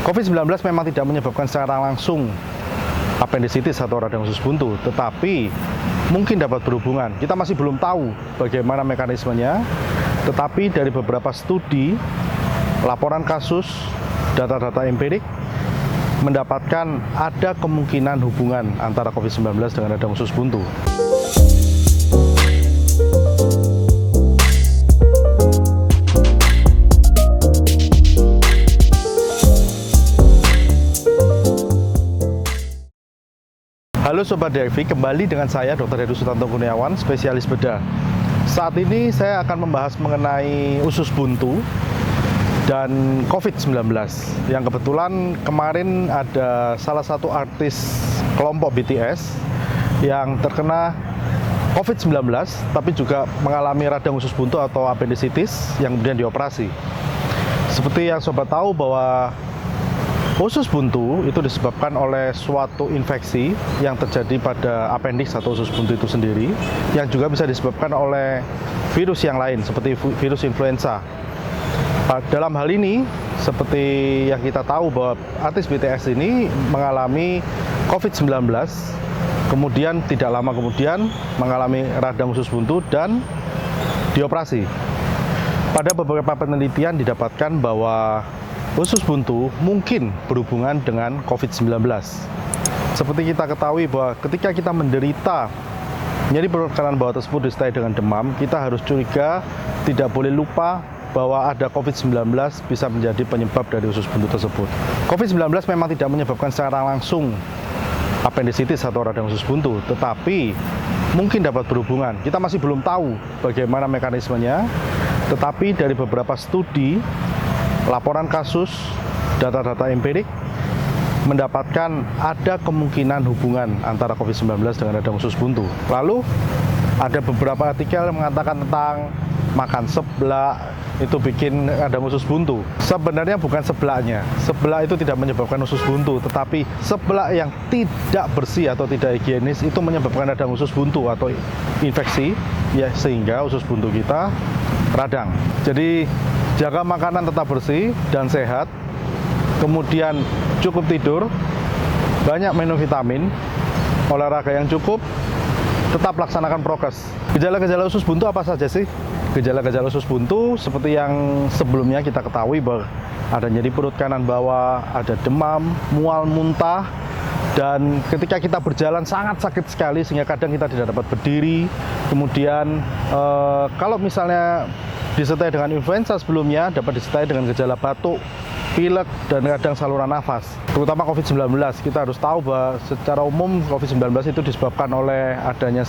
COVID-19 memang tidak menyebabkan secara langsung apendisitis atau radang usus buntu, tetapi mungkin dapat berhubungan. Kita masih belum tahu bagaimana mekanismenya, tetapi dari beberapa studi, laporan kasus, data-data empirik, mendapatkan ada kemungkinan hubungan antara COVID-19 dengan radang usus buntu. Halo Sobat DRV, kembali dengan saya Dr. Heru Sutanto Kurniawan, spesialis bedah. Saat ini saya akan membahas mengenai usus buntu dan COVID-19 yang kebetulan kemarin ada salah satu artis kelompok BTS yang terkena COVID-19 tapi juga mengalami radang usus buntu atau apendisitis yang kemudian dioperasi. Seperti yang Sobat tahu bahwa usus buntu itu disebabkan oleh suatu infeksi yang terjadi pada appendix atau usus buntu itu sendiri, yang juga bisa disebabkan oleh virus yang lain seperti virus influenza. Dalam hal ini, seperti yang kita tahu bahwa artis BTS ini mengalami COVID-19, kemudian tidak lama kemudian mengalami radang usus buntu dan dioperasi. Pada beberapa penelitian didapatkan bahwa usus buntu mungkin berhubungan dengan COVID-19. Seperti kita ketahui bahwa ketika kita menderita nyeri perut kanan bawah tersebut disertai dengan demam, kita harus curiga, tidak boleh lupa bahwa ada COVID-19 bisa menjadi penyebab dari usus buntu tersebut. COVID-19 memang tidak menyebabkan secara langsung apendisitis atau radang usus buntu, tetapi mungkin dapat berhubungan. Kita masih belum tahu bagaimana mekanismenya, tetapi dari beberapa studi, laporan kasus, data-data empirik mendapatkan ada kemungkinan hubungan antara COVID-19 dengan radang usus buntu. Lalu ada beberapa artikel yang mengatakan tentang makan seblak itu bikin radang usus buntu. Sebenarnya bukan seblaknya. Seblak itu tidak menyebabkan usus buntu, tetapi seblak yang tidak bersih atau tidak higienis itu menyebabkan radang usus buntu atau infeksi, ya, sehingga usus buntu kita radang. Jadi jaga makanan tetap bersih dan sehat, kemudian cukup tidur, banyak minum vitamin, olahraga yang cukup, tetap laksanakan prokes. Gejala-gejala usus buntu apa saja sih? Gejala-gejala usus buntu seperti yang sebelumnya kita ketahui bahwa ada nyeri perut kanan bawah, ada demam, mual, muntah, dan ketika kita berjalan sangat sakit sekali sehingga kadang kita tidak dapat berdiri. Kemudian kalau misalnya disertai dengan influenza sebelumnya, dapat disertai dengan gejala batuk, pilek, dan radang saluran nafas. Terutama COVID-19, kita harus tahu bahwa secara umum COVID-19 itu disebabkan oleh adanya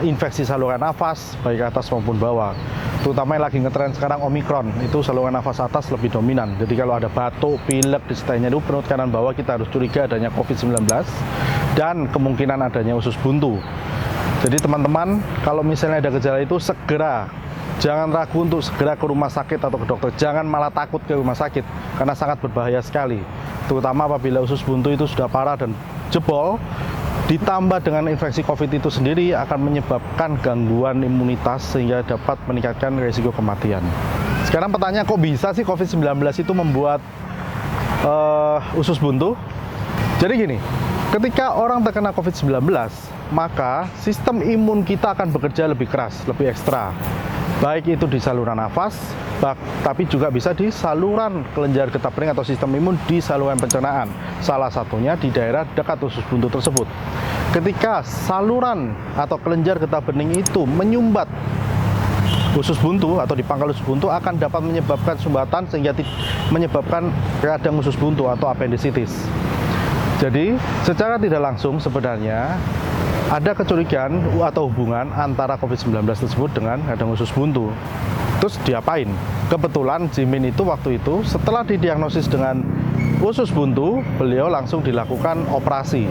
infeksi saluran nafas, baik atas maupun bawah. Terutama yang lagi ngetren sekarang Omicron, itu saluran nafas atas lebih dominan. Jadi kalau ada batuk, pilek, disertainya itu perut kanan bawah, kita harus curiga adanya COVID-19 dan kemungkinan adanya usus buntu. Jadi teman-teman, kalau misalnya ada gejala itu jangan ragu untuk segera ke rumah sakit atau ke dokter. Jangan malah takut ke rumah sakit, karena sangat berbahaya sekali. Terutama apabila usus buntu itu sudah parah dan jebol, ditambah dengan infeksi COVID itu sendiri akan menyebabkan gangguan imunitas sehingga dapat meningkatkan risiko kematian. Sekarang pertanyaan, kok bisa sih COVID-19 itu membuat usus buntu? Jadi gini, ketika orang terkena COVID-19, maka sistem imun kita akan bekerja lebih keras, lebih ekstra. Baik itu di saluran nafas, tapi juga bisa di saluran kelenjar getah bening atau sistem imun di saluran pencernaan. Salah satunya di daerah dekat usus buntu tersebut. Ketika saluran atau kelenjar getah bening itu menyumbat usus buntu atau di pangkal usus buntu, akan dapat menyebabkan sumbatan sehingga menyebabkan radang usus buntu atau apendisitis. Jadi secara tidak langsung sebenarnya ada kecurigaan atau hubungan antara COVID-19 tersebut dengan radang usus buntu. Terus diapain? Kebetulan Jimin itu waktu itu setelah didiagnosis dengan usus buntu, beliau langsung dilakukan operasi.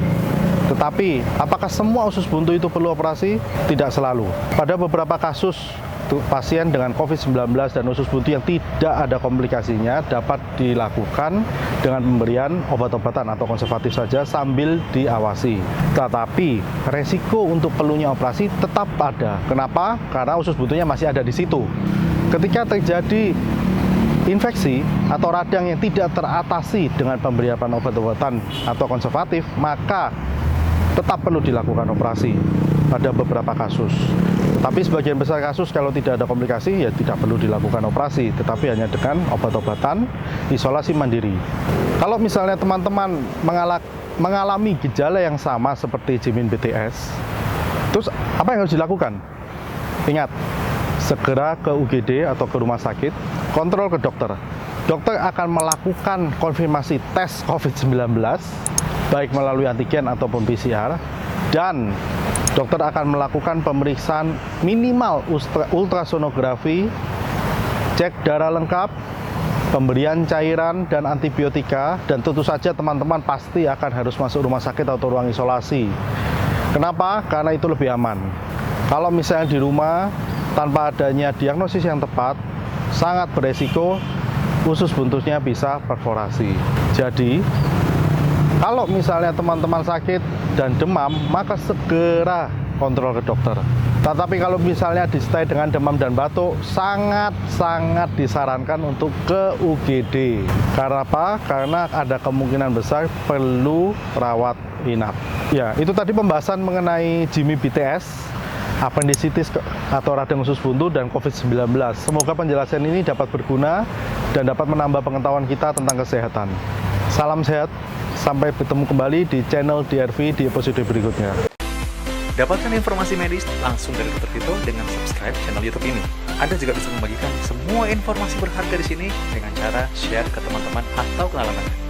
Tetapi apakah semua usus buntu itu perlu operasi? Tidak selalu. Pada beberapa kasus pasien dengan COVID-19 dan usus buntu yang tidak ada komplikasinya dapat dilakukan dengan pemberian obat-obatan atau konservatif saja sambil diawasi. Tetapi resiko untuk perlunya operasi tetap ada. Kenapa? Karena usus buntunya masih ada di situ. Ketika terjadi infeksi atau radang yang tidak teratasi dengan pemberian obat-obatan atau konservatif, maka tetap perlu dilakukan operasi pada beberapa kasus. Tetapi sebagian besar kasus kalau tidak ada komplikasi ya tidak perlu dilakukan operasi, tetapi hanya dengan obat-obatan isolasi mandiri. Kalau misalnya teman-teman mengalami gejala yang sama seperti Jimin BTS, terus apa yang harus dilakukan? Ingat, segera ke UGD atau ke rumah sakit, kontrol ke dokter. Dokter akan melakukan konfirmasi tes COVID-19, baik melalui antigen ataupun PCR, dan dokter akan melakukan pemeriksaan minimal ultrasonografi, cek darah lengkap, pemberian cairan dan antibiotika, dan tentu saja teman-teman pasti akan harus masuk rumah sakit atau ruang isolasi. Kenapa? Karena itu lebih aman. Kalau misalnya di rumah tanpa adanya diagnosis yang tepat, sangat beresiko usus buntunya bisa perforasi. Jadi, kalau misalnya teman-teman sakit dan demam, maka segera kontrol ke dokter. Tetapi kalau misalnya disertai dengan demam dan batuk, sangat disarankan untuk ke UGD. Karena apa? Karena ada kemungkinan besar perlu rawat inap. Ya, itu tadi pembahasan mengenai Jimin BTS, appendicitis atau radang usus buntu, dan COVID-19. Semoga penjelasan ini dapat berguna dan dapat menambah pengetahuan kita tentang kesehatan. Salam sehat, sampai bertemu kembali di channel DRV di episode berikutnya. Dapatkan informasi medis langsung dari Dr. Vito dengan subscribe channel YouTube ini. Anda juga bisa membagikan semua informasi berharga di sini dengan cara share ke teman-teman atau kenalan Anda.